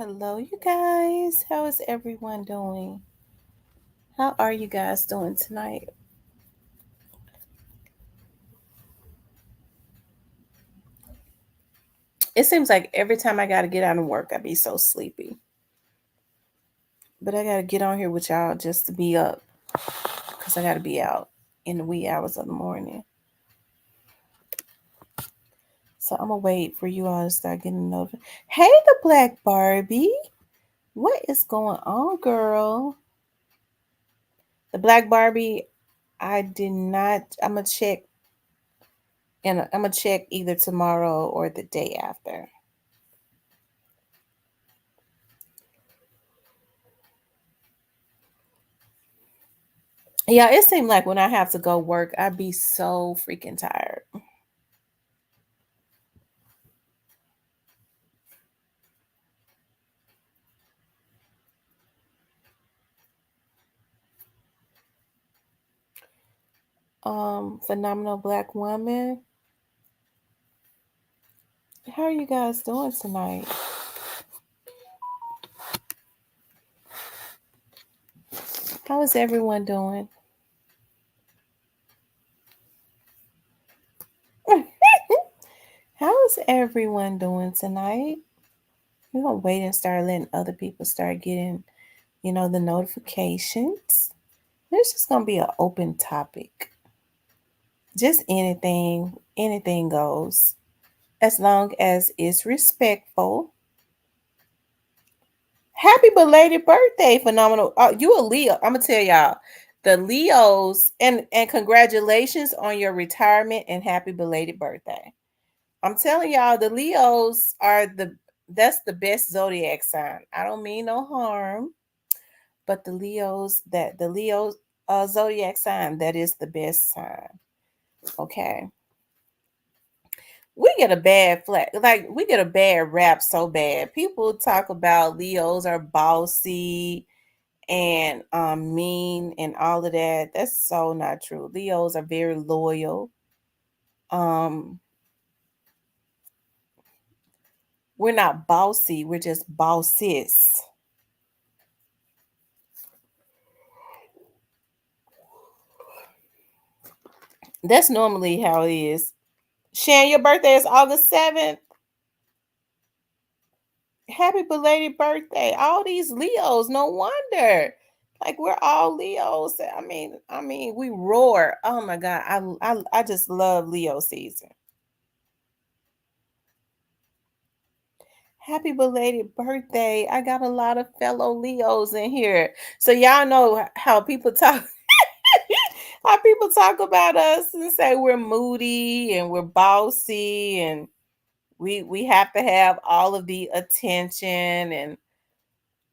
Hello, you guys. How is everyone doing? How are you guys doing tonight? It seems like every time I got to get out and work, I be so sleepy. But I got to get on here with y'all just to be up because I got to be out in the wee hours of the morning. So I'm going to wait for you all to start getting notified. Hey, the Black Barbie. What is going on, girl? The Black Barbie, I did not. I'm going to check. And I'm going to check either tomorrow or the day after. Yeah, it seemed like when I have to go work, I'd be so freaking tired. Phenomenal Black woman. How are you guys doing tonight? How is everyone doing? How is everyone doing tonight? We're gonna wait and start letting other people start getting, the notifications. It's just gonna be an open topic. Just anything goes. As long as it's respectful. Happy belated birthday, phenomenal. You a Leo. I'm gonna tell y'all. The Leos and congratulations on your retirement and happy belated birthday. I'm telling y'all, the Leos are that's the best zodiac sign. I don't mean no harm, but the Leos zodiac sign, that is the best sign. Okay. We get a bad flag, like we get a bad rap so bad. People talk about Leos are bossy and mean and all of that. That's so not true. Leos are very loyal. Um we're not bossy, we're just bosses. That's normally how it is. Shan, your birthday is August 7th. Happy belated birthday. All these Leos, no wonder. Like we're all Leos. I mean, we roar. Oh my god, I just love Leo season. Happy belated birthday. I got a lot of fellow Leos in here. So y'all know how people talk how people talk about us and say we're moody and we're bossy and we have to have all of the attention and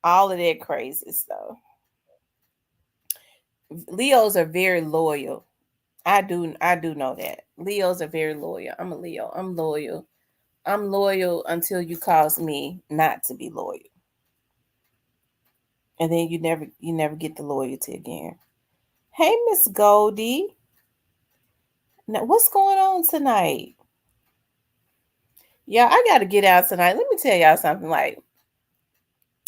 all of that crazy stuff. Leos are very loyal. I do know that. Leos are very loyal. I'm a Leo. I'm loyal. I'm loyal until you cause me not to be loyal. And then you never get the loyalty again. Hey, Miss Goldie. Now, what's going on tonight? Yeah, I got to get out tonight. Let me tell y'all something. Like,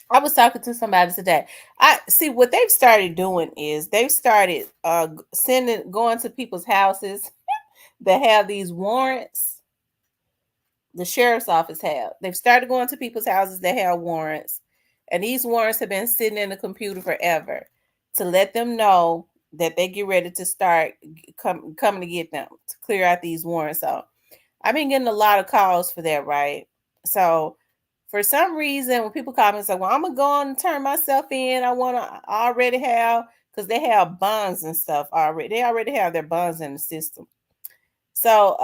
I was talking to somebody today. I see what they've started doing is they've started going to people's houses that have these warrants. The sheriff's office have. They've started going to people's houses that have warrants, and these warrants have been sitting in the computer forever to let them know that they get ready to start coming to get them to clear out these warrants. So I've been getting a lot of calls for that, right? So for some reason, when people call me and say, "Well, I'm gonna go and turn myself in," I want to already have because they have bonds and stuff already. They already have their bonds in the system. So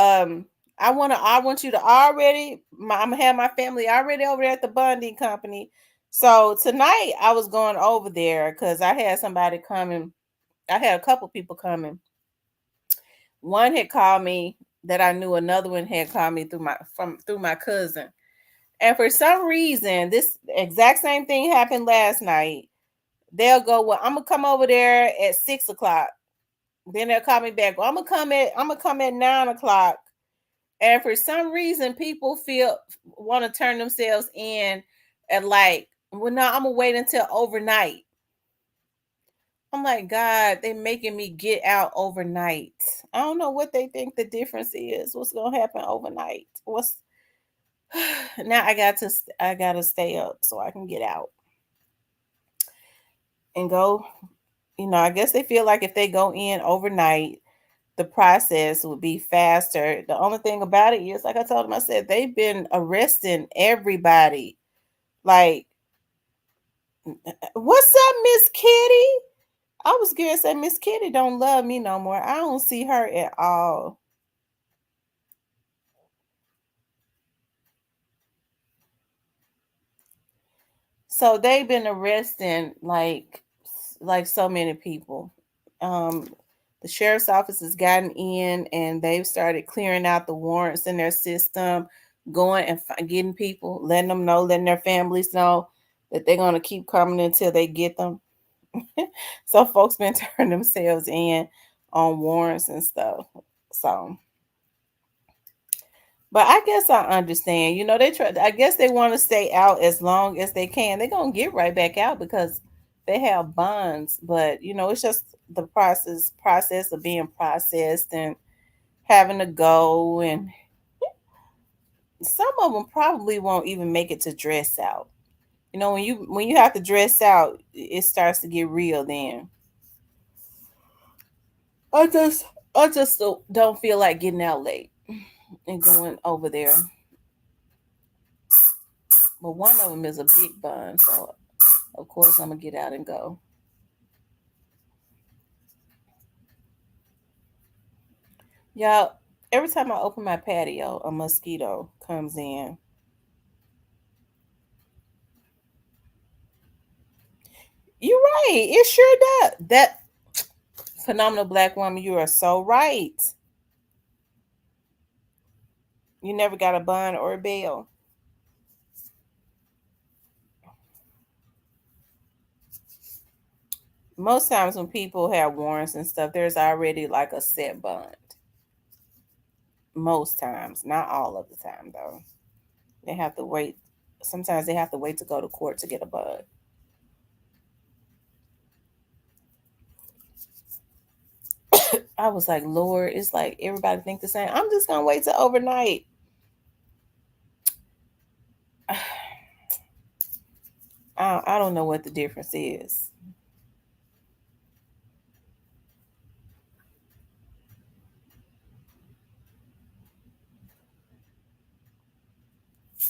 I want you to already I'm gonna have my family already over there at the bonding company. So tonight I was going over there because I had somebody coming. I had a couple people coming. One had called me that I knew, another one had called me through my cousin. And for some reason, this exact same thing happened last night. They'll go, "Well, I'm gonna come over there at 6 o'clock." Then they'll call me back. "Well, I'm gonna come at 9 o'clock." And for some reason, people feel want to turn themselves in And like, well, no, I'm gonna wait until overnight. I'm like, God, they making me get out overnight. I don't know what they think the difference is. What's gonna happen overnight? What's now? I gotta stay up so I can get out and go. I guess they feel like if they go in overnight, the process would be faster. The only thing about it is, like I told them, I said they've been arresting everybody. Like, what's up, Miss Kitty? I was gonna say Miss Kitty don't love me no more. I don't see her at all. So they've been arresting like so many people. Um, the sheriff's office has gotten in and they've started clearing out the warrants in their system, going and getting people, letting them know, letting their families know that they're gonna keep coming until they get them. So folks been turning themselves in on warrants and stuff. So, but I guess I understand. They try. I guess they want to stay out as long as they can. They're gonna get right back out because they have bonds. But it's just the process of being processed and having to go. And some of them probably won't even make it to dress out. When you have to dress out, it starts to get real. Then I just I just don't feel like getting out late and going over there. But one of them is a big bun, so of course I'm gonna get out and go. Y'all, every time I open my patio, a mosquito comes in. You're right. It sure does. That phenomenal black woman, you are so right. You never got a bond or a bail. Most times when people have warrants and stuff, there's already like a set bond. Most times, not all of the time though. They have to wait. Sometimes they have to wait to go to court to get a bond. I was like, Lord, it's like everybody think the same. I'm just gonna wait till overnight. I don't know what the difference is.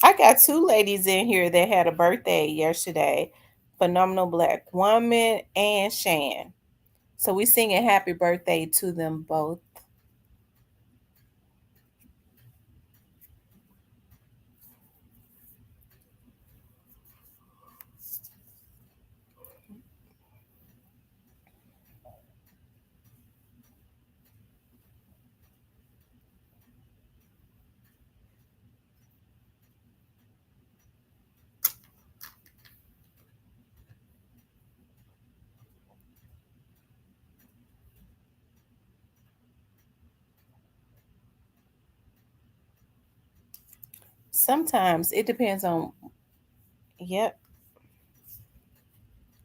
I got two ladies in here that had a birthday yesterday. Phenomenal Black Woman and Shan. So we singing happy birthday to them both. Sometimes it depends on. Yep.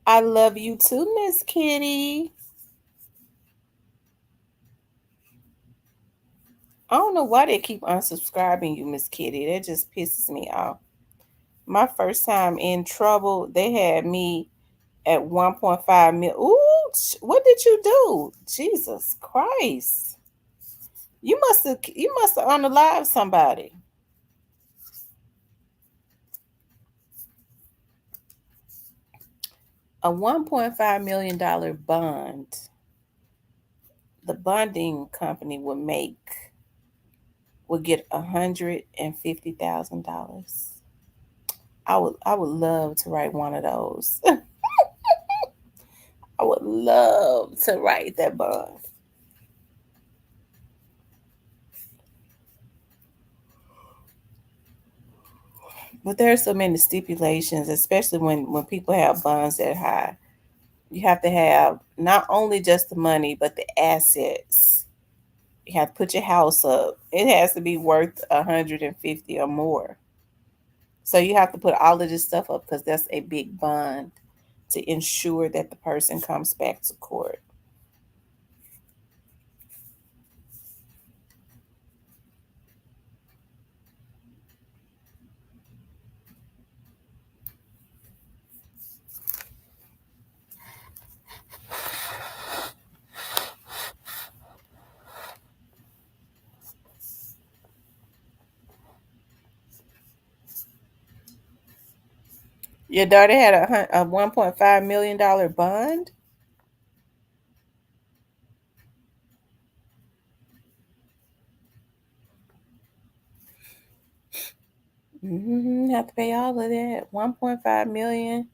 I love you too, Miss Kitty. I don't know why they keep unsubscribing you, Miss Kitty. That just pisses me off. My first time in trouble, they had me at 1.5 mil. Ooh, what did you do? Jesus Christ. You must have unalived somebody. A $1.5 million bond. The bonding company would get $150,000. I would love to write one of those. I would love to write that bond. But there are so many stipulations, especially when people have bonds that high. You have to have not only just the money, but the assets. You have to put your house up. It has to be worth 150 or more. So you have to put all of this stuff up because that's a big bond to ensure that the person comes back to court. Your daughter had a $1.5 million bond. Have to pay all of that. 1.5 million.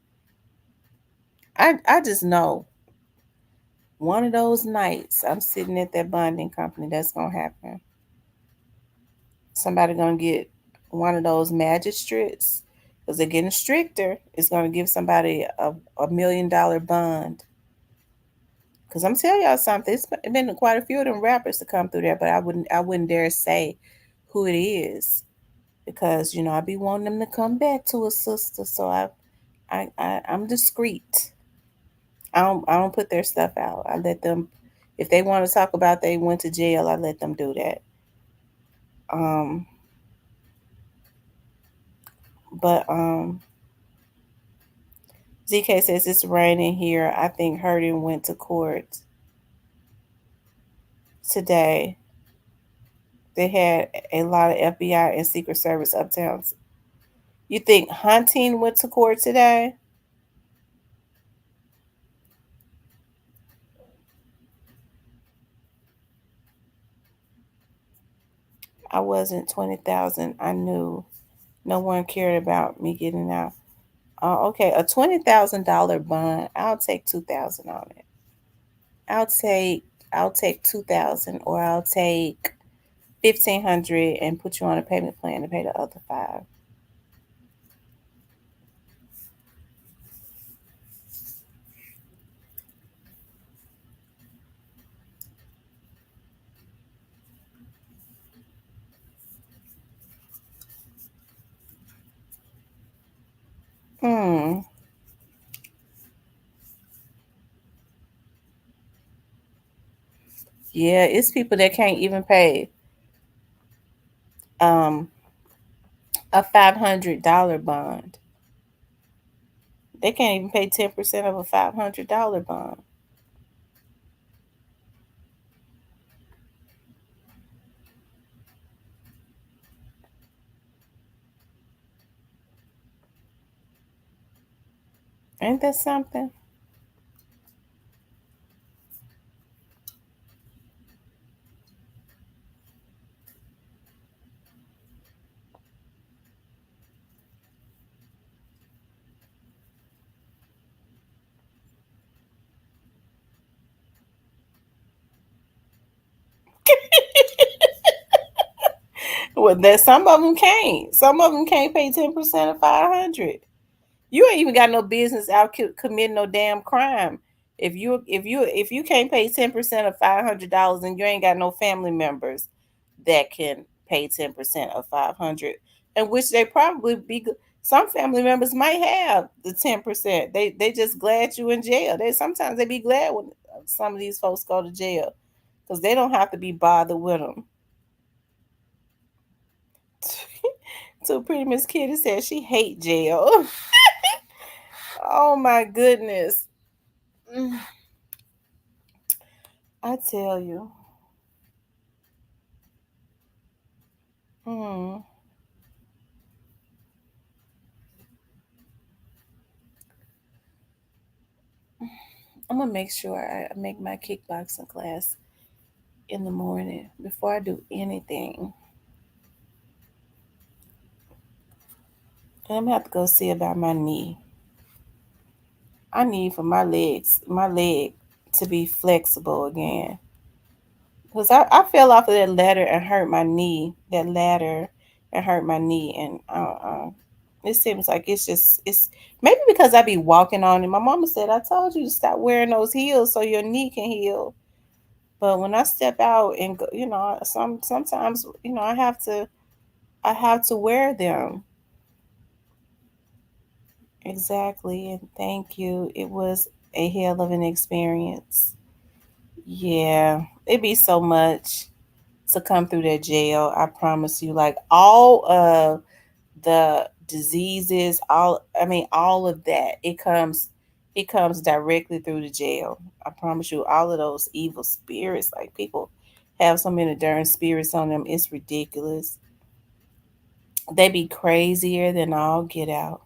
I just know one of those nights I'm sitting at that bonding company. That's gonna happen. Somebody gonna get one of those magistrates because they're getting stricter. It's gonna give somebody a $1 million bond. Cause I'm telling y'all something. It's been quite a few of them rappers to come through there, but I wouldn't dare say who it is because I be wanting them to come back to a sister. So I'm discreet. I don't put their stuff out. I let them, if they want to talk about they went to jail, I let them do that. Um, but ZK says it's raining here. I think Hurden went to court today. They had a lot of FBI and Secret Service uptowns. You think Hunting went to court today? I wasn't 20,000. I knew no one cared about me getting out. Okay, a $20,000 bond. I'll take 2,000 on it. I'll take I'll take 2,000, or I'll take 1,500 and put you on a payment plan to pay the other five. Hmm. Yeah, it's people that can't even pay um a $500 bond. They can't even pay 10% of a $500 bond. Ain't that something? Well, that some of them can't. Some of them can't pay 10% of 500. You ain't even got no business out committing no damn crime. If you can't pay 10% of $500, and you ain't got no family members that can pay 10% of 500, and which they probably be. Some family members might have the 10%. They just glad you in jail. They sometimes they be glad when some of these folks go to jail because they don't have to be bothered with them. So pretty Miss Kitty said she hate jail. Oh my goodness. Mm, I tell you. Mm, I'm gonna make sure I make my kickboxing class in the morning before I do anything. And I'm gonna have to go see about my knee. I need for my leg to be flexible again. Because I fell off of that ladder and hurt my knee. That ladder and hurt my knee, and it seems like it's maybe because I be walking on it. My mama said I told you to stop wearing those heels so your knee can heal. But when I step out and go, sometimes I have to wear them. Exactly. And thank you. It was a hell of an experience. Yeah. It'd be so much to come through that jail. I promise you. Like all of the diseases, all of that, it comes directly through the jail. I promise you, all of those evil spirits, like people have so many darn spirits on them, it's ridiculous. They be crazier than all get out.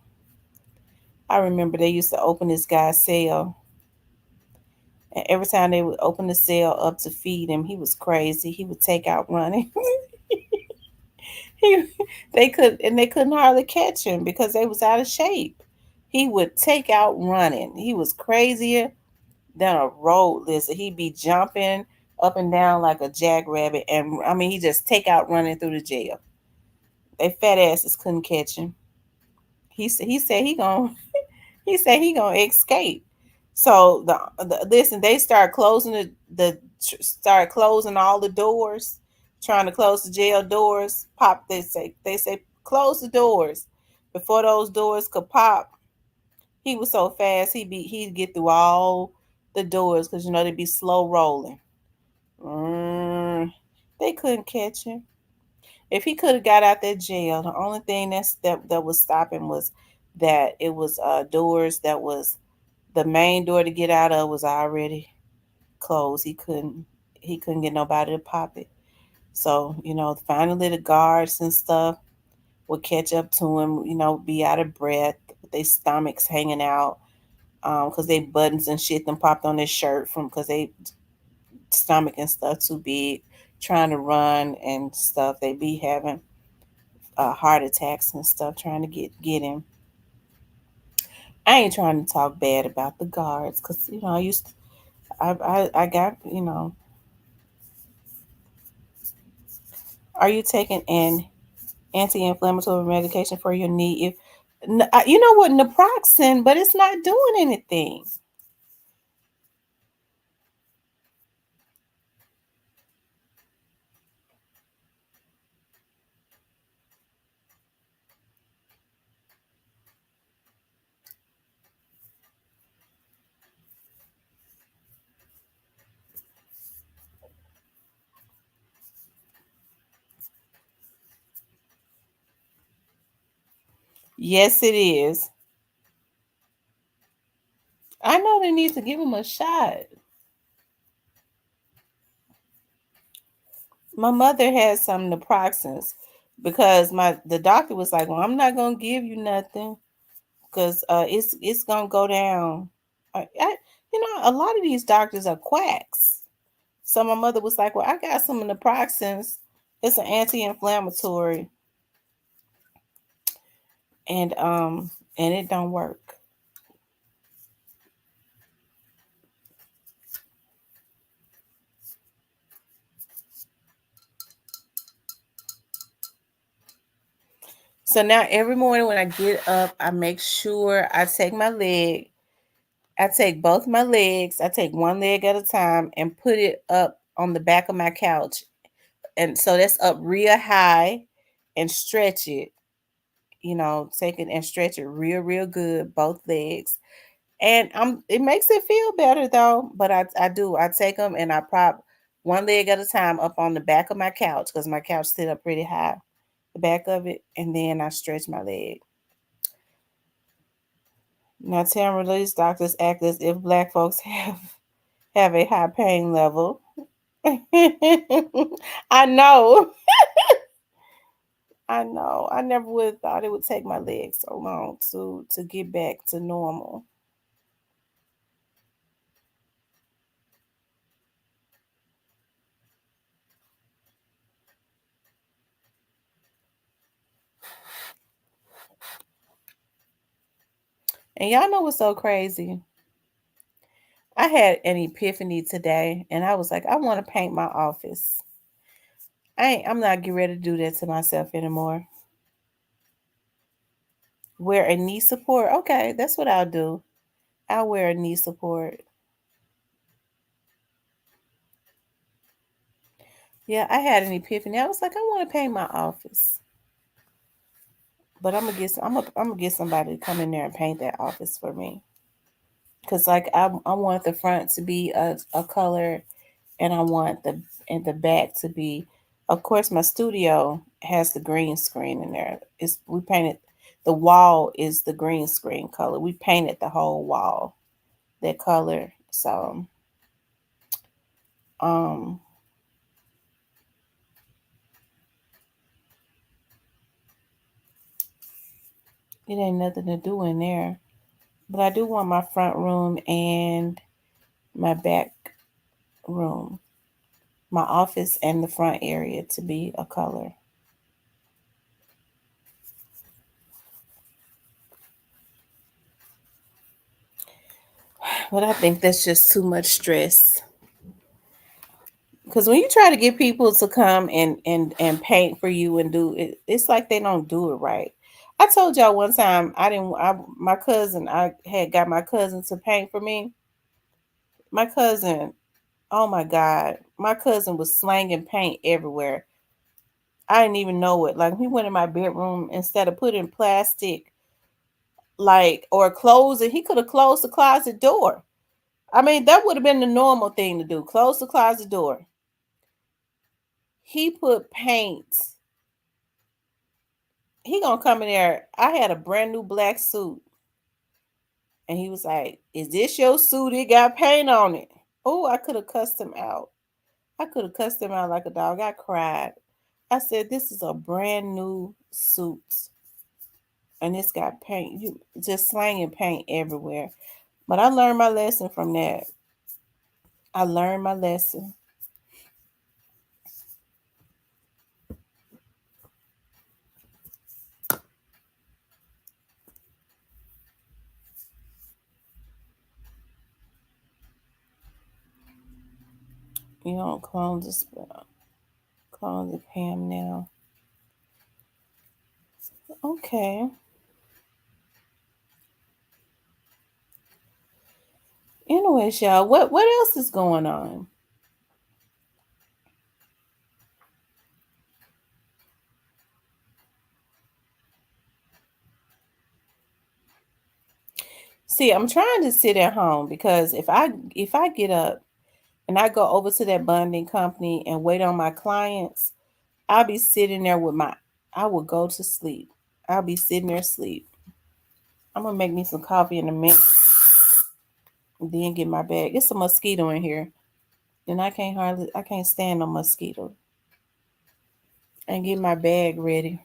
I remember they used to open this guy's cell, and every time they would open the cell up to feed him, he was crazy. He would take out running. he, they couldn't hardly catch him because they was out of shape. He would take out running. He was crazier than a road lizard. He'd be jumping up and down like a jackrabbit, and I mean, he just take out running through the jail. They fat asses couldn't catch him. He said he gonna escape. So listen, they start closing all the doors, trying to close the jail doors. Pop, they say close the doors. Before those doors could pop, he was so fast he'd get through all the doors because they'd be slow rolling. Mm, they couldn't catch him. If he could have got out that jail, the only thing that was stopping was that it was doors that was the main door to get out of was already closed. He couldn't get nobody to pop it. So, finally the guards and stuff would catch up to him, be out of breath, with their stomachs hanging out, because they buttons and shit them popped on their shirt from because they stomach and stuff too big, trying to run and stuff. They be having heart attacks and stuff trying to get him. I ain't trying to talk bad about the guards because I used to, I got Are you taking an anti-inflammatory medication for your knee? If you know what, naproxen, but it's not doing anything. Yes, it is. I know they need to give him a shot. My mother had some naproxens because the doctor was like, "Well, I'm not gonna give you nothing because it's gonna go down." A lot of these doctors are quacks. So my mother was like, "Well, I got some naproxens. It's an anti-inflammatory, and it don't work." So now every morning when I get up, I make sure I take my leg. I take both my legs. I take one leg at a time and put it up on the back of my couch. And so that's up real high and stretch it, take it and stretch it real, real good, both legs. And it makes it feel better though. But I do. I take them and I prop one leg at a time up on the back of my couch because my couch sit up pretty high, the back of it, and then I stretch my leg. Now, Tamara, these doctors act as if black folks have a high pain level. I know. I know. I never would have thought it would take my legs so long to get back to normal. And y'all know what's so crazy? I had an epiphany today, and I was like, I want to paint my office. I'm not getting ready to do that to myself anymore. Wear a knee support. Okay, that's what I'll do. I'll wear a knee support. Yeah, I had an epiphany. I was like, I want to paint my office. But I'm gonna get somebody to come in there and paint that office for me. Cause like I want the front to be a color, and I want the back to be. Of course, my studio has the green screen in there. It's we painted the wall is the green screen color. We painted the whole wall that color. So um it ain't nothing to do in there. But I do want my front room and my back room, my office and the front area to be a color. But I think that's just too much stress. Because when you try to get people to come and paint for you and do it, it's like they don't do it right. I told y'all one time I didn't. My cousin, I had got my cousin to paint for me. My cousin, oh my god, my cousin was slanging paint everywhere. I didn't even know it. Like he went in my bedroom instead of putting plastic, like or closing. He could have closed the closet door. I mean, that would have been the normal thing to do. Close the closet door. He put paint. He gonna come in there. I had a brand new black suit, and he was like, "Is this your suit? It got paint on it." Oh, I could have cussed him out. I could have cussed him out like a dog. I cried. I said, "This is a brand new suit, and it's got paint. You just slanging paint everywhere." But I learned my lesson from that. I learned my lesson. You don't clone the Pam now. Okay. Anyways, y'all, what else is going on? See, I'm trying to sit at home because if I get up and I go over to that bonding company and wait on my clients, I'll be sitting there with my I will go to sleep. I'll be sitting there asleep. I'm gonna make me some coffee in a minute and then get my bag. It's a mosquito in here. And I can't stand no mosquito. And get my bag ready.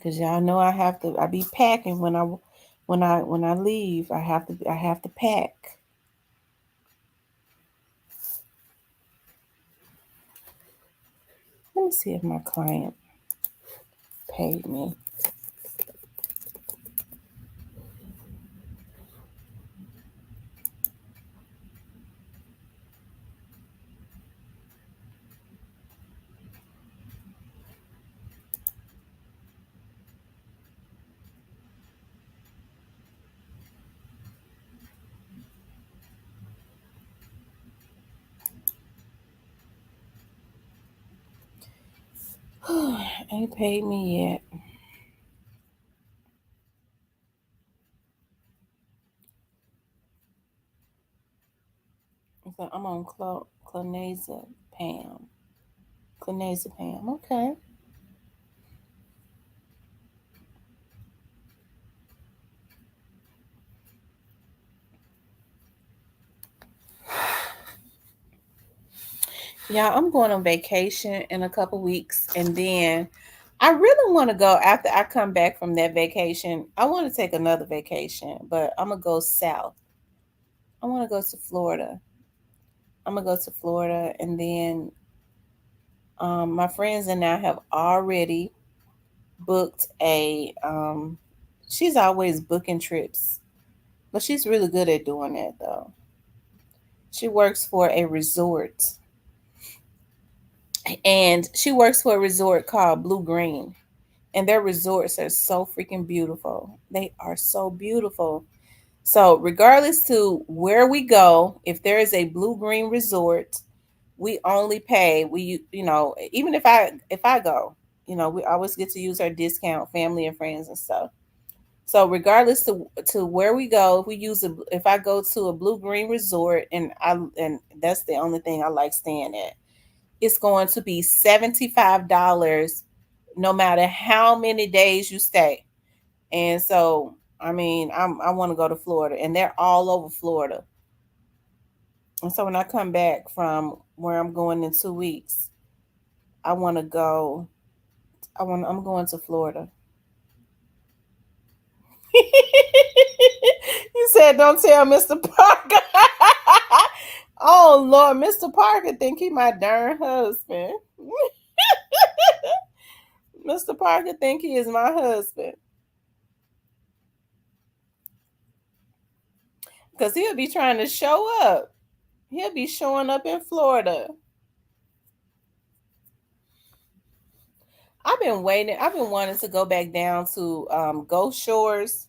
Cause y'all know I be packing when I leave. I have to pack. Let me see if my client paid me. Ain't paid me yet. So I'm on Clonasa Pam. Clonasa Pam. Okay. Yeah, I'm going on vacation in a couple weeks, and then I really want to go after I come back from that vacation. I want to take another vacation, but I'm gonna go south. I want to go to Florida. I'm gonna go to Florida, and then my friends and I have already booked a. She's always booking trips, but she's really good at doing that though. She works for a resort, and she works for a resort called Blue Green, and their resorts are so freaking beautiful. They are so beautiful. So regardless to where we go, if there is a Blue Green resort, we only pay, we, you know, even if I go, We always get to use our discount, family and friends and stuff. So regardless to where we go, if I go to a blue green resort and that's the only thing I like staying at, it's going to be $75 no matter how many days you stay. And so I mean I want to go to Florida and they're all over Florida. And so when I come back from where I'm going in 2 weeks, I want to go. I'm going to Florida. You said, "Don't tell Mr. Parker." Oh Lord, Mr. Parker think he my darn husband. Mr. Parker think he is my husband because he'll be trying to show up. He'll be showing up in Florida. I've been waiting. I've been wanting to go back down to Gulf Shores,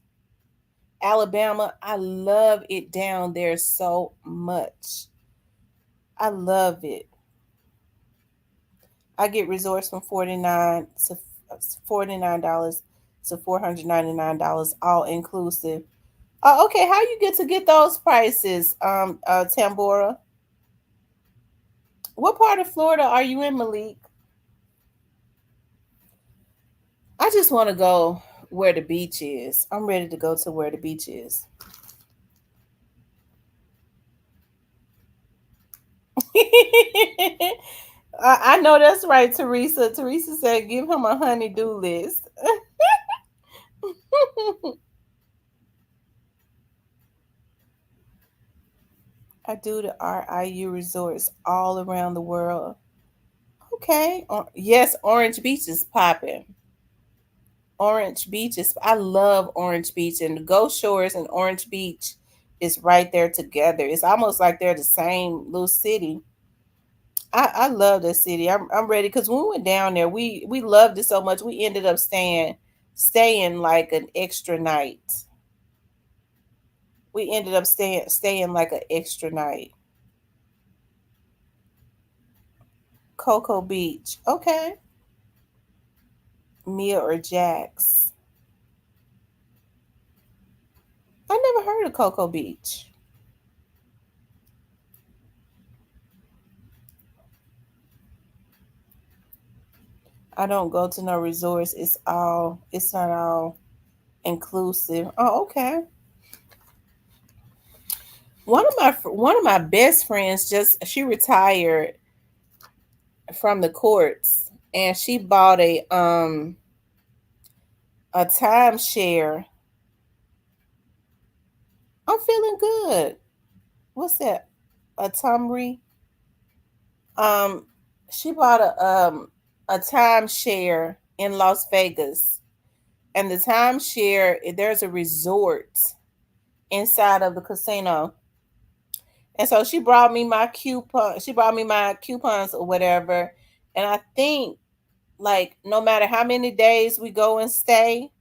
Alabama. I love it down there so much. I love it. I get resorts from $49 to $499, all inclusive. Oh, okay. How you get those prices, Tambora? What part of Florida are you in, Malik? I just want to go where the beach is. I'm ready to go to where the beach is. I know that's right, Teresa. Teresa said, "Give him a honey-do list." I do the RIU resorts all around the world. Okay. Yes, Orange Beach is popping. Orange Beach is. I love Orange Beach, and the Gulf Shores and Orange Beach is right there together. It's almost like they're the same little city. I love this city. I'm ready because when we went down there, we loved it so much. We ended up staying like an extra night. We ended up staying like an extra night. Cocoa Beach. Okay. Mia or Jax. I never heard of Cocoa Beach. I don't go to no resorts. It's not all inclusive. Oh, okay. One of my best friends just she retired from the courts and she bought a timeshare. I'm feeling good. What's that? A Tamri? Um, she bought a timeshare in Las Vegas, and the timeshare there's a resort inside of the casino, and so she brought me my coupon. She brought me my coupons or whatever, and I think like no matter how many days we go and stay,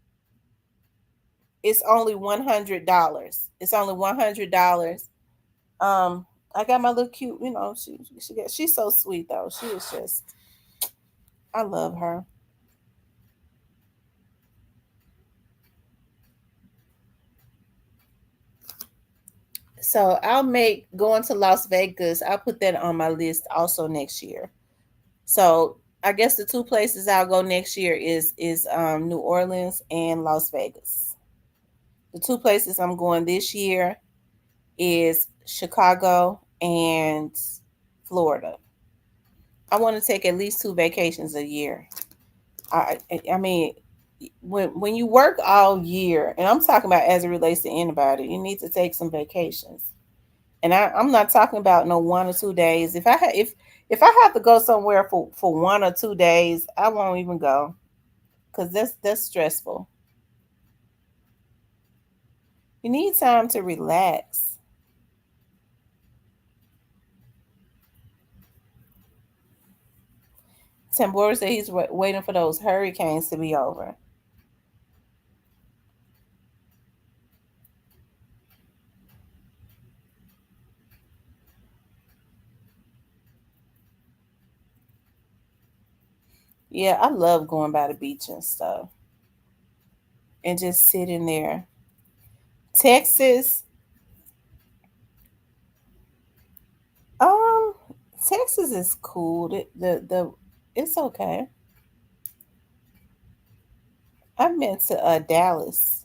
it's only $100. It's only $100. Um, I got my little cute, she's so sweet though. She is just I love her. So I'll make going to Las Vegas. I'll put that on my list also next year. So I guess the two places I'll go next year is New Orleans and Las Vegas. The two places I'm going this year is Chicago and Florida. I want to take at least two vacations a year. I mean, when you work all year, and I'm talking about as it relates to anybody, you need to take some vacations. And I'm not talking about no 1 or 2 days. If I have to go somewhere for 1 or 2 days, I won't even go because that's stressful. You need time to relax. Tambora said he's waiting for those hurricanes to be over. Yeah, I love going by the beach and stuff and just sitting there. Texas, um, Texas is cool. The it's okay. I've been to Dallas.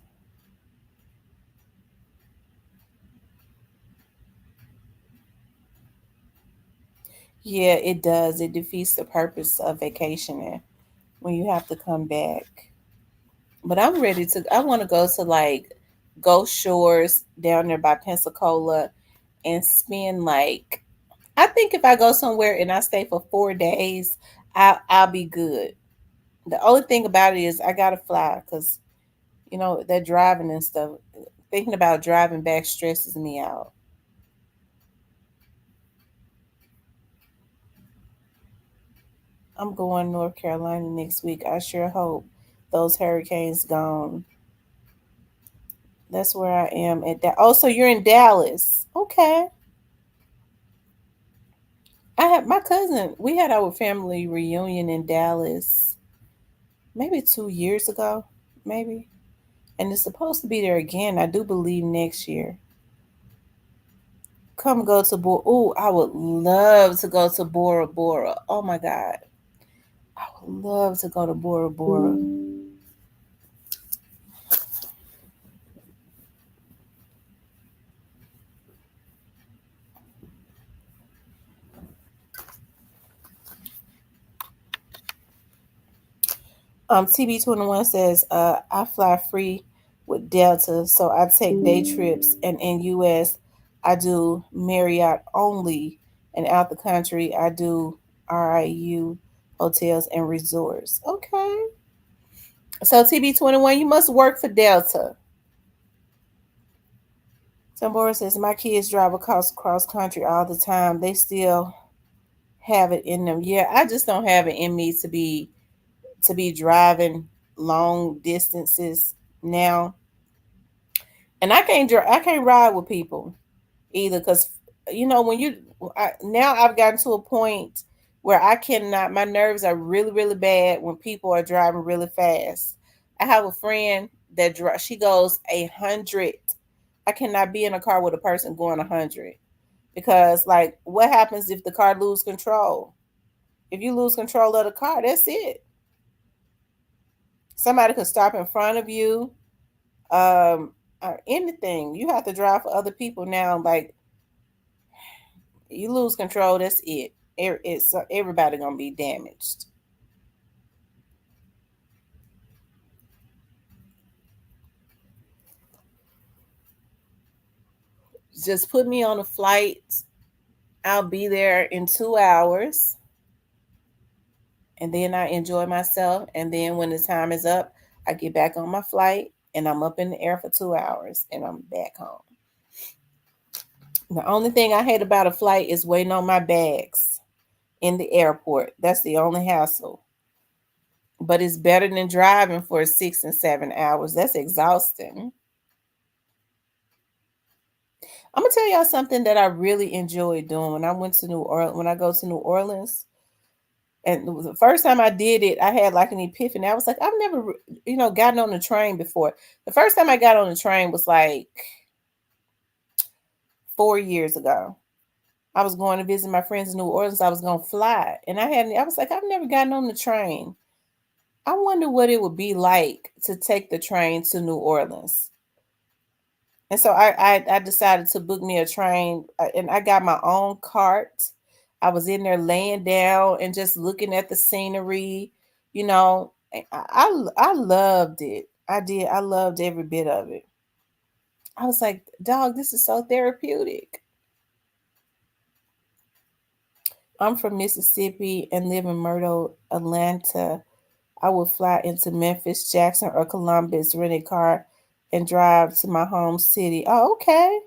Yeah, it does. It defeats the purpose of vacationing when you have to come back. But I'm ready to. I want to go to like Gulf Shores down there by Pensacola and spend like. I think if I go somewhere and I stay for 4 days, I'll be good. The only thing about it is I gotta fly because that driving and stuff. Thinking about driving back stresses me out. I'm going North Carolina next week. I sure hope those hurricanes gone. That's where I am at that. Oh, so you're in Dallas. Okay. I had my cousin. We had our family reunion in Dallas maybe 2 years ago, maybe, and it's supposed to be there again. I do believe next year. Come go to Bora. Oh, I would love to go to Bora Bora. Oh my God, I would love to go to Bora Bora. TB21 says, I fly free with Delta, so I take day trips, and in US, I do Marriott only, and out the country, I do RIU hotels and resorts. Okay. So TB21, you must work for Delta. Tambora says, my kids drive across cross country all the time. They still have it in them. Yeah, I just don't have it in me to be driving long distances now. And I can't ride with people either because when now I've gotten to a point where I cannot. My nerves are really really bad when people are driving really fast. I have a friend that she goes 100. I cannot be in a car with a person going 100 because like what happens if the car lose control? If you lose control of the car, that's it. Somebody could stop in front of you, um or anything. You have to drive for other people now. Like you lose control, that's it. It's everybody gonna be damaged. Just put me on a flight. I'll be there in 2 hours, and then I enjoy myself. And then when the time is up, I get back on my flight, and I'm up in the air for 2 hours, and I'm back home. The only thing I hate about a flight is waiting on my bags in the airport. That's the only hassle. But it's better than driving for 6 and 7 hours. That's exhausting. I'm gonna tell y'all something that I really enjoyed doing when I went to New Orleans. When I go to New Orleans, and the first time I did it, I had like an epiphany. I was like, I've never, gotten on the train before. The first time I got on the train was like 4 years ago. I was going to visit my friends in New Orleans. I was gonna fly, and I was like, I've never gotten on the train. I wonder what it would be like to take the train to New Orleans. And so I decided to book me a train, and I got my own cart. I was in there laying down and just looking at the scenery. I loved it. I did. I loved every bit of it. I was like, dog, this is so therapeutic. I'm from Mississippi and live in Myrtle, Atlanta. I would fly into Memphis, Jackson, or Columbus, rent a car, and drive to my home city. Oh, okay.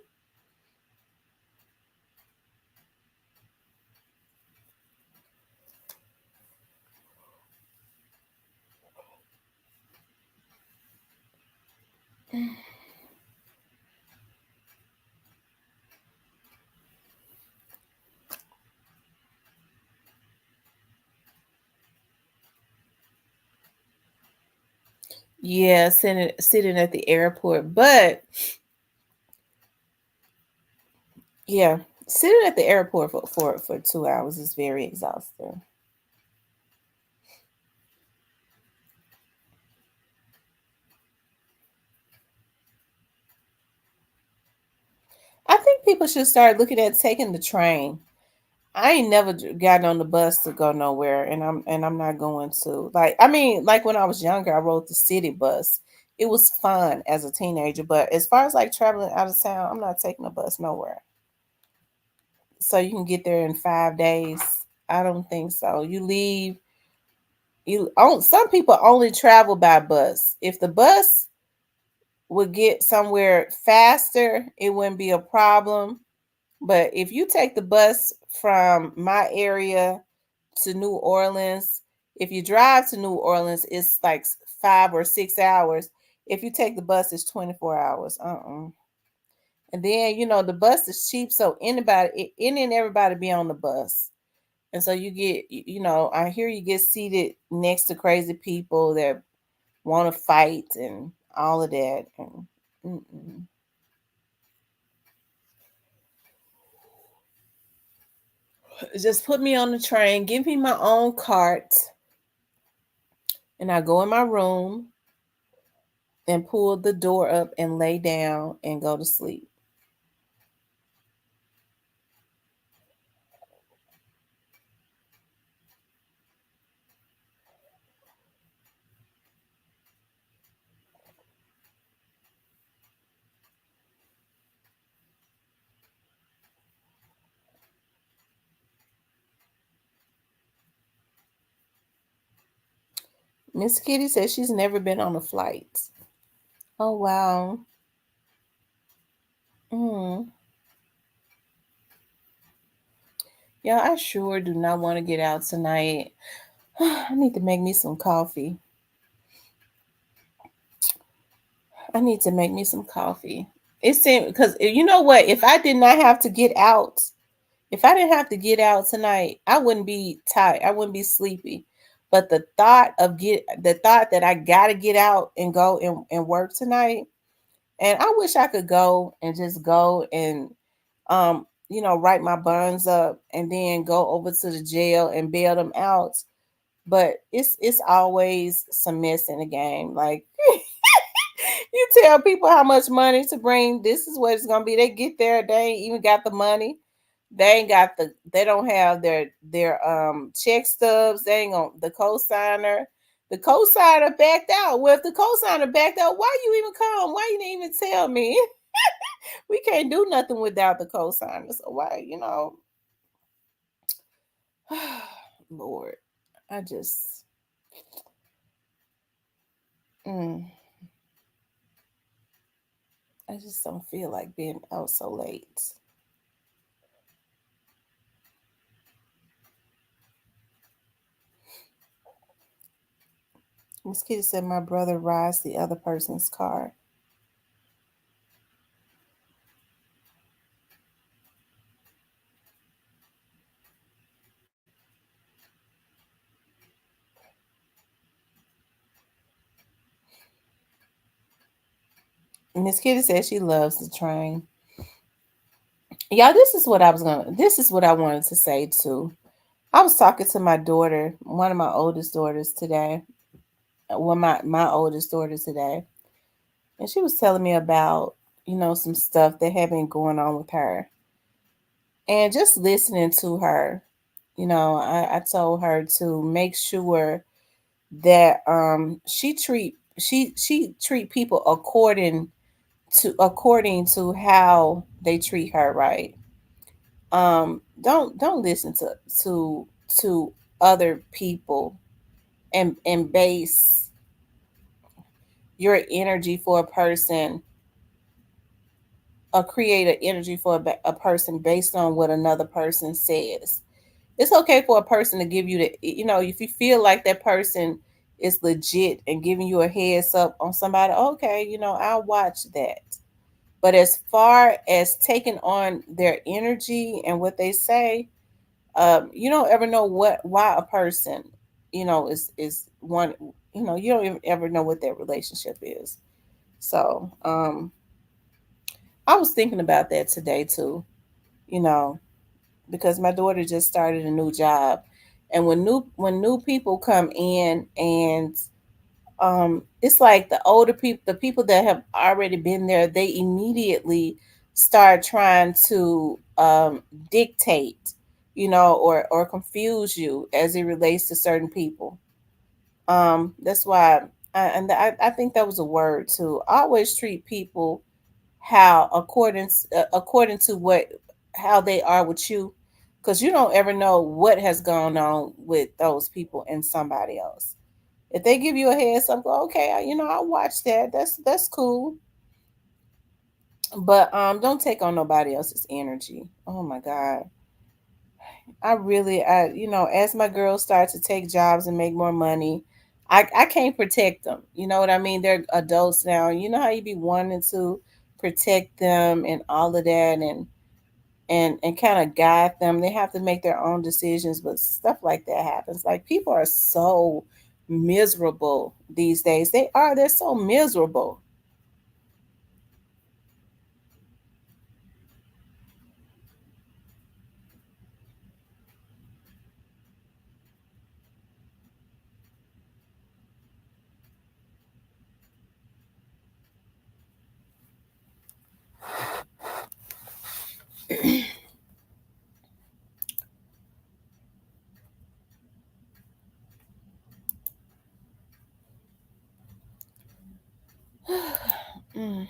Yeah, sitting at the airport. But yeah, sitting at the airport for 2 hours is very exhausting. I think people should start looking at taking the train. I ain't never gotten on the bus to go nowhere, and I'm not going to. Like, I mean, like when I was younger, I rode the city bus. It was fun as a teenager, but as far as like traveling out of town, I'm not taking a bus nowhere. So you can get there in 5 days. I don't think so. You leave. Some people only travel by bus. If the bus would get somewhere faster, it wouldn't be a problem. But if you take the bus from my area to New Orleans, if you drive to New Orleans, it's like 5 or 6 hours. If you take the bus, it's 24 hours. And then the bus is cheap, so any and everybody be on the bus. And so you get, I hear you get seated next to crazy people that want to fight and all of that. And mm-mm. Just put me on the train, give me my own cart, and I go in my room and pull the door up and lay down and go to sleep. Miss Kitty says she's never been on a flight. Oh wow. Mm. Yeah, I sure do not want to get out tonight. I need to make me some coffee. I need to make me some coffee. It seemed because you know what? If I did not have to get out, if I didn't have to get out tonight, I wouldn't be tired. I wouldn't be sleepy. But the thought that I gotta get out and go and work tonight, and I wish I could go and just go and write my bonds up and then go over to the jail and bail them out. But it's always some mess in the game. Like you tell people how much money to bring, this is what it's gonna be. They get there, they ain't even got the money. They don't have their check stubs. They ain't gonna the cosigner. The cosigner backed out. Well, if the cosigner backed out, why you even come? Why you didn't even tell me? We can't do nothing without the cosigner. So why, Lord, I just mm, I just don't feel like being out so late. Miss Kitty said my brother rides the other person's car. Miss Kitty said she loves the train. Y'all, this is what I wanted to say too. I was talking to my daughter, one of my oldest daughters today. Well, my oldest daughter today. And she was telling me about, some stuff that had been going on with her. And just listening to her, I told her to make sure that she treat people according to how they treat her, right? Don't listen to to other people and base your energy for a person or create an energy for a person based on what another person says. It's okay for a person to give you if you feel like that person is legit and giving you a heads up on somebody, okay, I'll watch that. But as far as taking on their energy and what they say, you don't ever know why a person, is one. you don't ever know what that relationship is. So I was thinking about that today too, you know, because my daughter just started a new job, and when new people come in, and it's like the older people, the people that have already been there, they immediately start trying to dictate, or confuse you as it relates to certain people. That's why I think that was a word too. Always treat people how according to what how they are with you, because you don't ever know what has gone on with those people and somebody else. If they give you a heads up, go, okay, I'll watch that. That's cool. But don't take on nobody else's energy. Oh my God. As my girls start to take jobs and make more money, I can't protect them. You know what I mean? They're adults now. You know how you be wanting to protect them and all of that, and kind of guide them. They have to make their own decisions, but stuff like that happens. Like, people are so miserable these days. They're so miserable. Mm.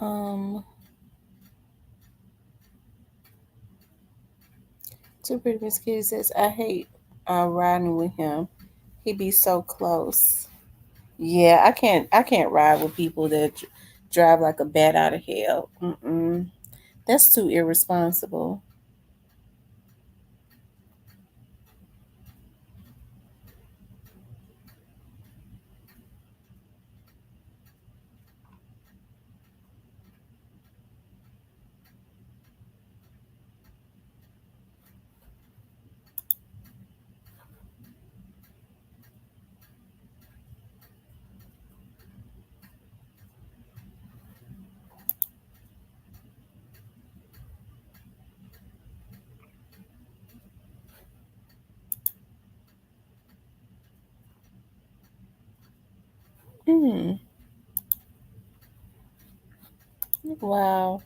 um Too Pretty Miss Kitty says, I hate riding with him. He be so close. Yeah, I can't ride with people that drive like a bat out of hell. Mm-mm. That's too irresponsible. Mm. Wow.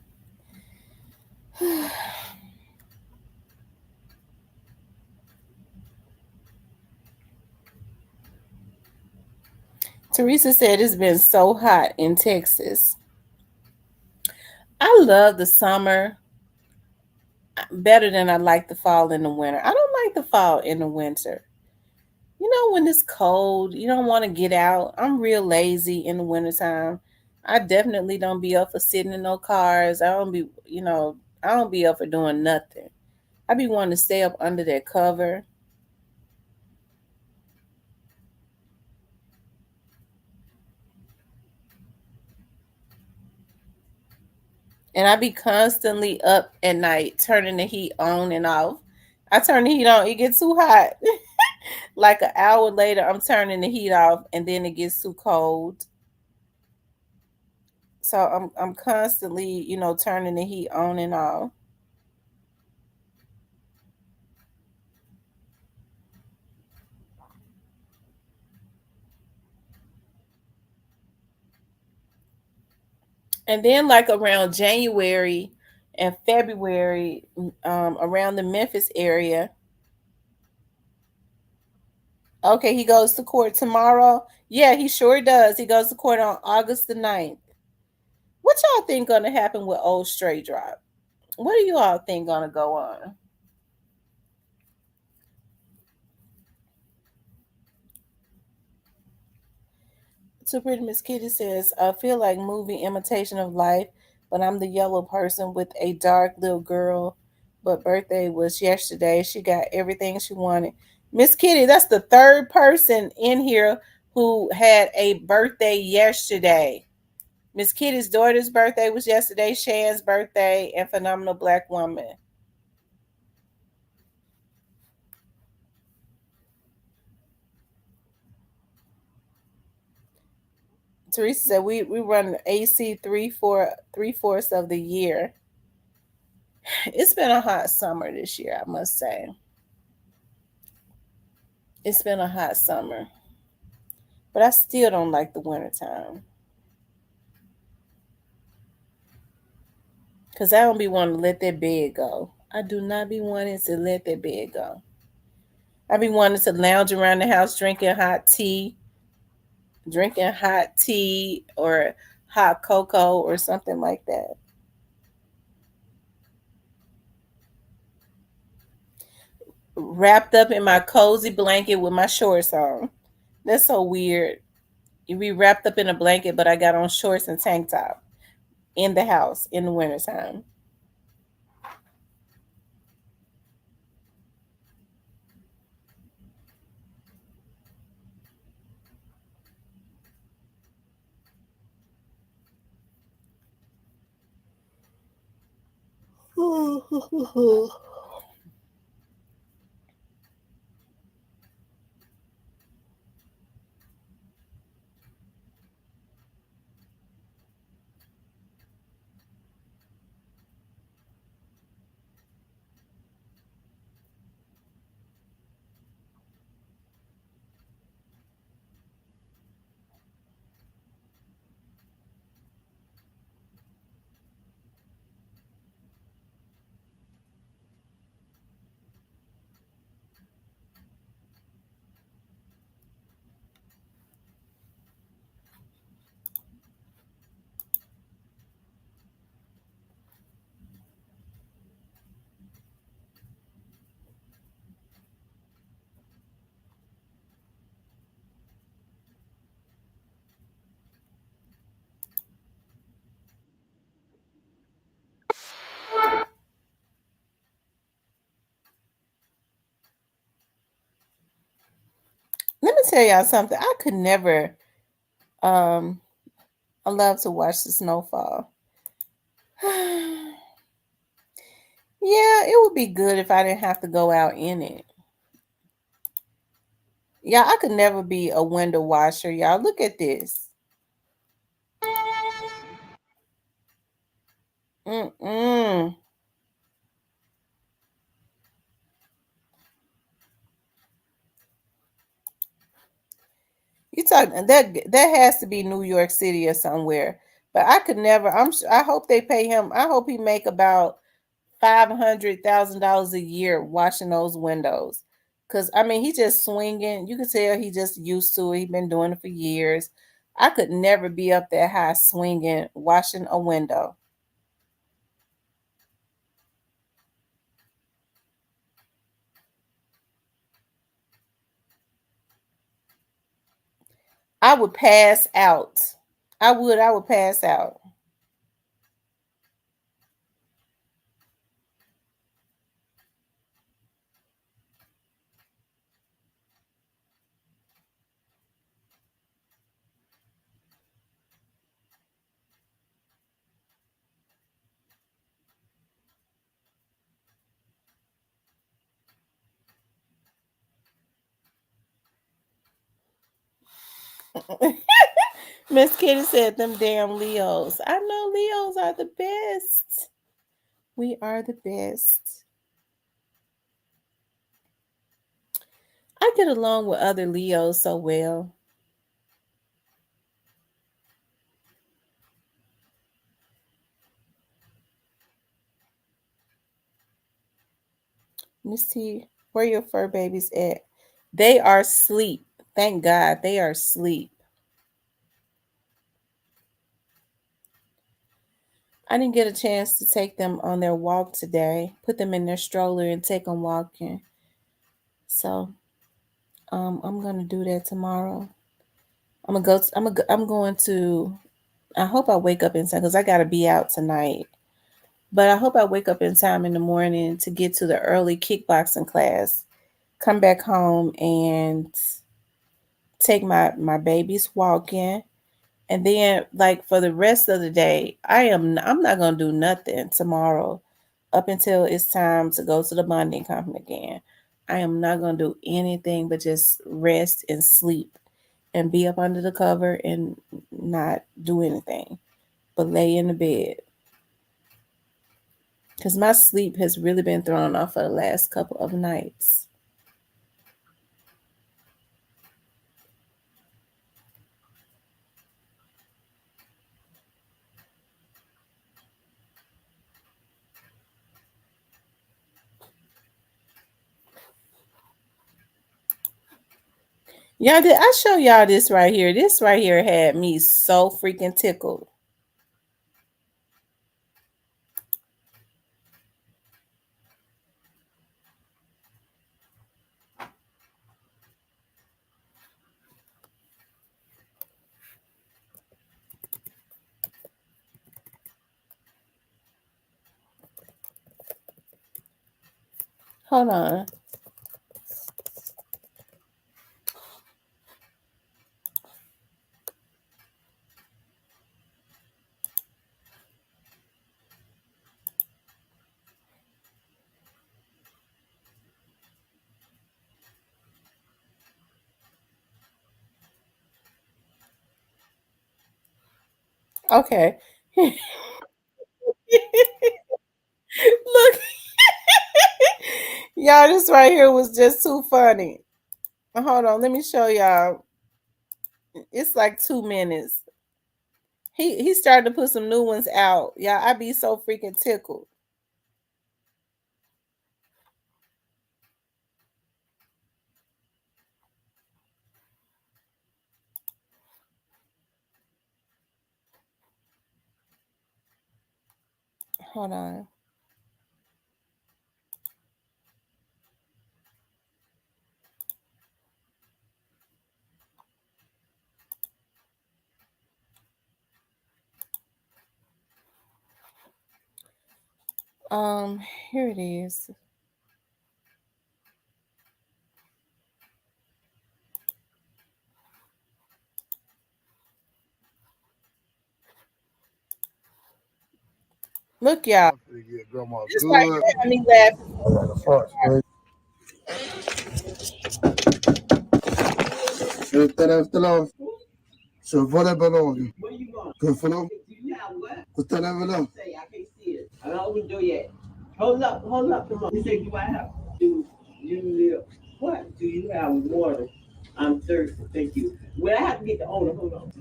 Teresa said it's been so hot in Texas. I love the summer better than I like the fall and the winter. I don't like the fall and the winter. When it's cold, you don't want to get out. I'm real lazy in the wintertime. I definitely don't be up for sitting in no cars. I don't be up for doing nothing. I be wanting to stay up under that cover. And I be constantly up at night turning the heat on and off. I turn the heat on, it gets too hot. Like an hour later, I'm turning the heat off, and then it gets too cold. So I'm constantly, turning the heat on and off. And then like around January and February, around the Memphis area. Okay, he goes to court tomorrow. Yeah, he sure does. He goes to court on August the 9th. What y'all think gonna happen with old Straight Drop? What do you all think gonna go on? So Pretty Miss Kitty says, I feel like movie imitation of life, but I'm the yellow person with a dark little girl. But birthday was yesterday. She got everything she wanted. Miss Kitty, that's the third person in here who had a birthday yesterday. Miss Kitty's daughter's birthday was yesterday, Shan's birthday, and Phenomenal Black Woman. Teresa said we run AC 3/4 of the year. It's been a hot summer this year, I must say. It's been a hot summer, but I still don't like the wintertime because I don't be wanting to let that bed go. I do not be wanting to let that bed go. I be wanting to lounge around the house drinking hot tea or hot cocoa or something like that. Wrapped up in my cozy blanket with my shorts on. That's so weird. You be wrapped up in a blanket, but I got on shorts and tank top in the house in the wintertime. Let me tell y'all something. I could never. Um, I love to watch the snowfall. Yeah, it would be good if I didn't have to go out in it. Yeah, I could never be a window washer. Y'all, look at this. Mm-mm. You talk that has to be New York City or somewhere. But I could never. I hope they pay him. I hope he make about $500,000 a year washing those windows. Cause I mean, he just swinging. You can tell he just used to it. He been doing it for years. I could never be up that high swinging washing a window. I would pass out. I would. I would pass out. Miss Kitty said them damn Leos. I know Leos are the best. We are the best. I get along with other Leos so well. Let me see where your fur babies at. They are asleep. Thank God they are asleep. I didn't get a chance to take them on their walk today. Put them in their stroller and take them walking. So, I'm gonna do that tomorrow. I'm going to. I hope I wake up in time because I gotta be out tonight. But I hope I wake up in time in the morning to get to the early kickboxing class. Come back home and take my babies walking. And then like for the rest of the day, I'm not gonna do nothing tomorrow up until it's time to go to the bonding company again. I am not gonna do anything but just rest and sleep and be up under the cover and not do anything but lay in the bed. Because my sleep has really been thrown off for the last couple of nights. Y'all, did I show y'all this right here? This right here had me so freaking tickled. Hold on. Okay. Look. Y'all, this right here was just too funny. Hold on, let me show y'all. It's like 2 minutes. He started to put some new ones out. Y'all, I be so freaking tickled. Hold on. Here it is. Look, y'all. This right here had me laughing. Så var det ballong. Buffalo. What the level up? I can't see it. I don't open the door yet. Hold up, come on. You say, do I have do you live? What? Do you have water? I'm thirsty, thank you. Well, I have to get the owner. Hold on.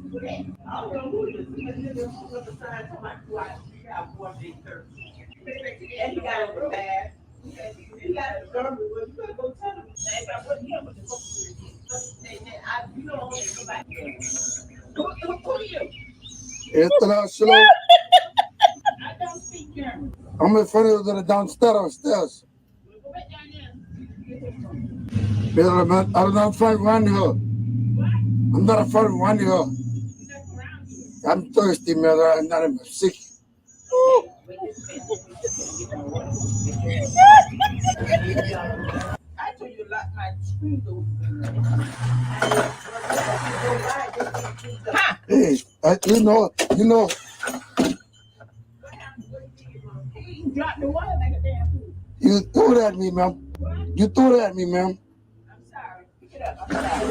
I don't know who it is. Hold up the sign to my quiet. You have water, they thirsty. And he got it bad. You got it garbage. Well, you better go tell him. I wasn't here, but the you don't want to go back there. Who are you? International. I don't speak German. I'm in front of the downstairs. We'll go back down there. I'm not from Wandigo. What? I'm not from Wandigo. I'm thirsty, man. I'm sick. I told you a lot my screws over. Hey, you know. You dropped the water like a damn fool. You threw that at me, ma'am. What? You threw that at me, ma'am. I'm sorry. Pick it up. I'm sorry.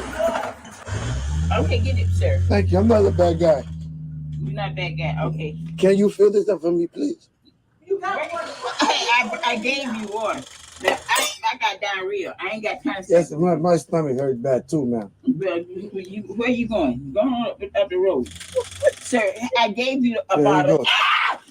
Okay, get it, sir. Thank you. I'm not a bad guy. You're not a bad guy. Okay. Can you fill this up for me, please? You got one. I gave you one. But I got diarrhea. I ain't got time to. Yes, my stomach hurts bad too, man. Well, where you going? Go on up the road. Sir, I gave you a bottle. Ah!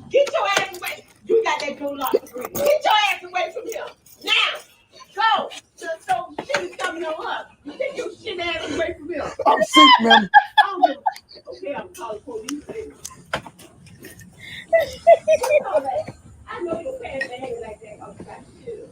Get your ass away. You got that door locked. Get your ass away from here. Now. Go. So shit is coming on her. You take your shit ass away from here. I'm sick, man. Okay, I'm calling police. I know your parents behave like that. I'm trying to chill.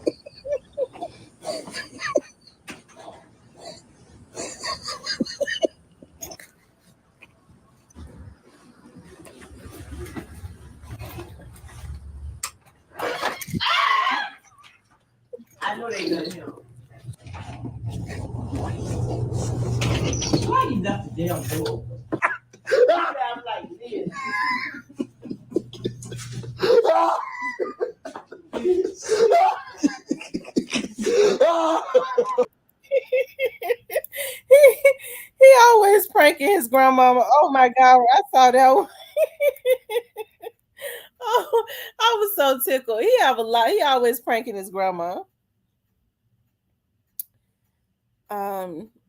I know they gonna help. Why you left the damn door? I'm like this. He always pranking his grandmama. Oh my god, I saw that one. Oh, I was so tickled. He have a lot. He always pranking his grandma.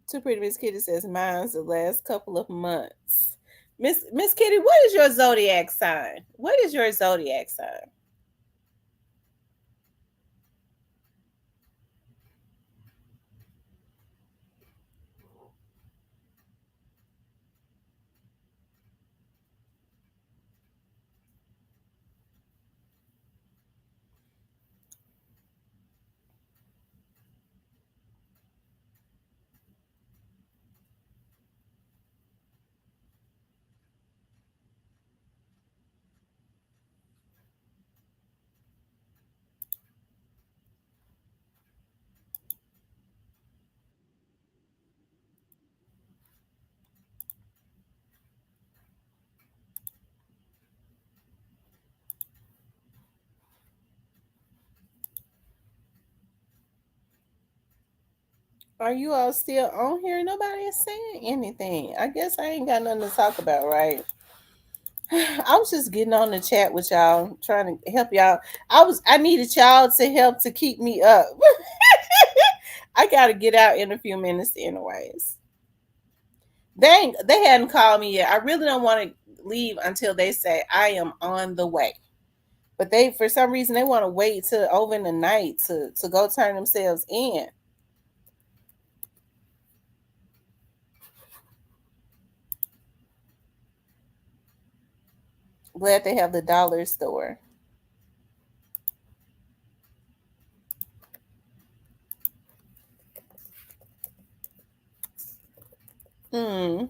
Too Pretty Miss Kitty says mine's the last couple of months. Miss Kitty, what is your zodiac sign? What is your zodiac sign? Are you all still on here? Nobody is saying anything. I guess I ain't got nothing to talk about, right? I was just getting on the chat with y'all, trying to help y'all. I needed y'all to help to keep me up. I gotta get out in a few minutes anyways. They hadn't called me yet. I really don't want to leave until they say I am on the way. But they for some reason they want to wait till over in the night to go turn themselves in. Glad they have the dollar store. Hmm.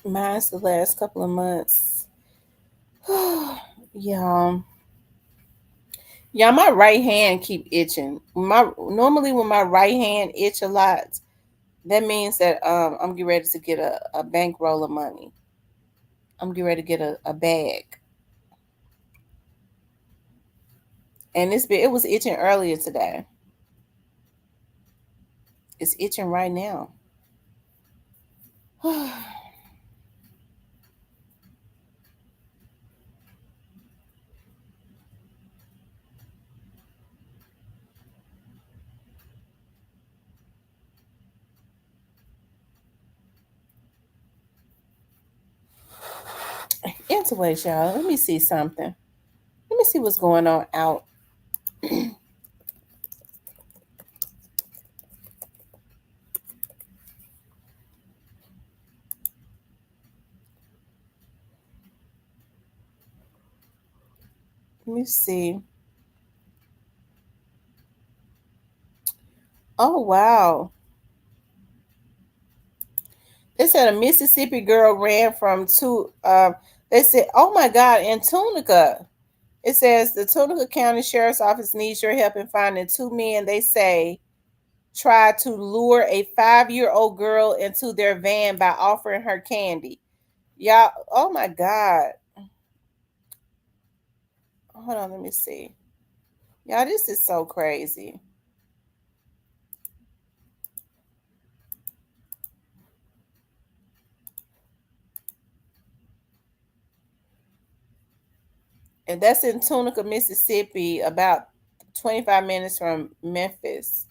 Mine's the last couple of months. Yeah. Yeah, my right hand keep itching. Normally when my right hand itch a lot, that means that I'm getting ready to get a bankroll of money. I'm getting ready to get a bag. And it was itching earlier today. It's itching right now. Anyways, y'all, let me see something. Let me see what's going on out Let me see. Oh wow. They said a Mississippi girl ran from two. They said, "Oh my God!" In Tunica, it says the Tunica County Sheriff's Office needs your help in finding two men. They say tried to lure a 5-year-old girl into their van by offering her candy. Y'all, oh my God! Hold on, let me see. Y'all, this is so crazy. And that's in Tunica, Mississippi, about 25 minutes from Memphis.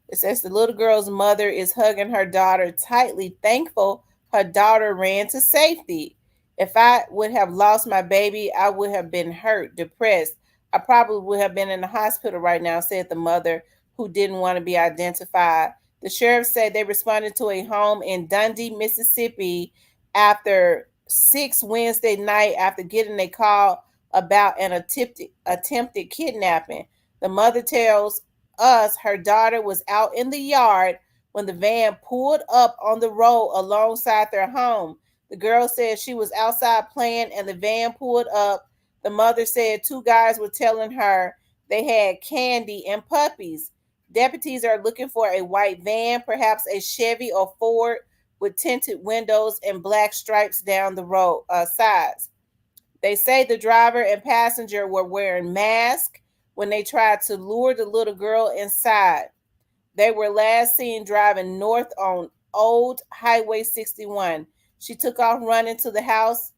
It says the little girl's mother is hugging her daughter tightly, thankful her daughter ran to safety. If I would have lost my baby, I would have been hurt, depressed. I probably would have been in the hospital right now, said the mother, who didn't want to be identified. The sheriff said they responded to a home in Dundee, Mississippi after 6 Wednesday night after getting a call about an attempted kidnapping. The mother tells us her daughter was out in the yard when the van pulled up on the road alongside their home. The girl said she was outside playing and the van pulled up. The mother said two guys were telling her they had candy and puppies. Deputies are looking for a white van, perhaps a Chevy or Ford, with tinted windows and black stripes down the road sides. They say the driver and passenger were wearing masks when they tried to lure the little girl inside. They were last seen driving north on Old Highway 61. She took off running to the house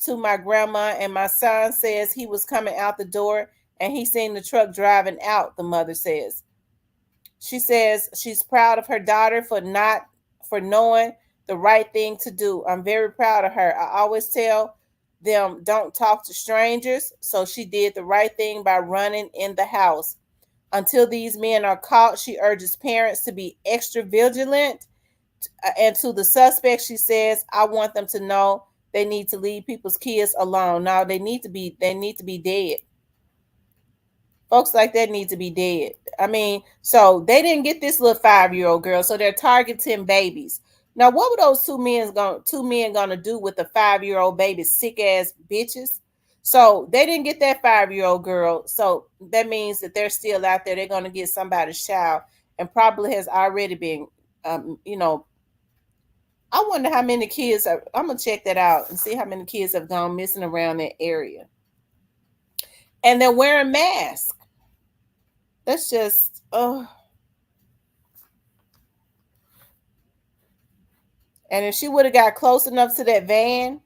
to my grandma, and my son says he was coming out the door and he seen the truck driving out, the mother says. She says she's proud of her daughter for knowing the right thing to do. I'm very proud of her. I always tell them don't talk to strangers, so she did the right thing by running in the house. Until these men are caught, she urges parents to be extra vigilant. And to the suspect, she says, I want them to know they need to leave people's kids alone. Now they need to be dead. Folks like that need to be dead. I mean, so they didn't get this little 5-year-old girl, so they're targeting babies. Now, what were those two men gonna do with the 5-year-old baby, sick ass bitches? So they didn't get that 5-year-old girl. So that means that they're still out there. They're gonna get somebody's child, and probably has already been, you know. I wonder how many kids are. I'm gonna check that out and see how many kids have gone missing around that area, and they're wearing masks. That's just, oh. And if she would have got close enough to that van,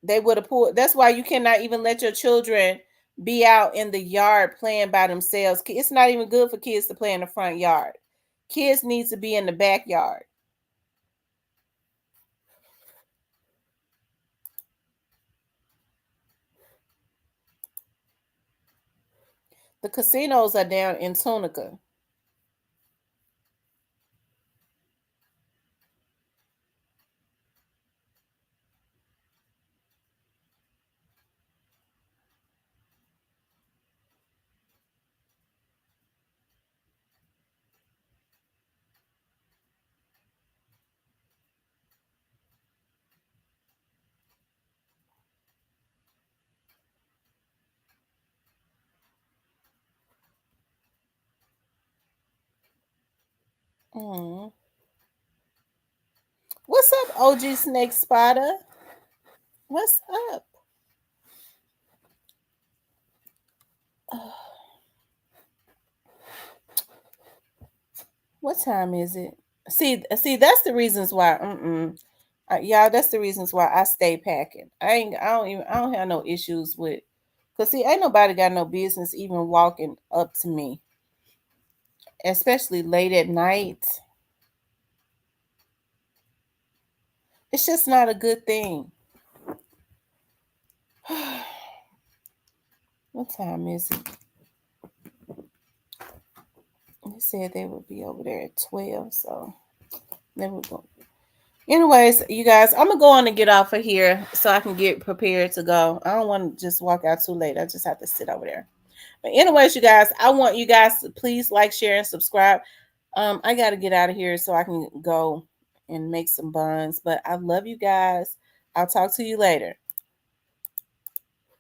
they would have pulled. That's why you cannot even let your children be out in the yard playing by themselves. It's not even good for kids to play in the front yard. Kids need to be in the backyard. The casinos are down in Tunica. Mm. What's up, OG Snake Spotter? What's up? What time is it? See, that's the reasons why. Y'all, that's the reasons why I stay packing. I don't have no issues with, cause see, ain't nobody got no business even walking up to me, especially late at night. It's just not a good thing. What time is it? They said they would be over there at 12, so they were going. Anyways, you guys, I'm gonna go on and get off of here so I can get prepared to go. I don't want to just walk out too late. I just have to sit over there. But anyways, you guys, I want you guys to please like, share, and subscribe. I got to get out of here so I can go and make some buns. But I love you guys. I'll talk to you later.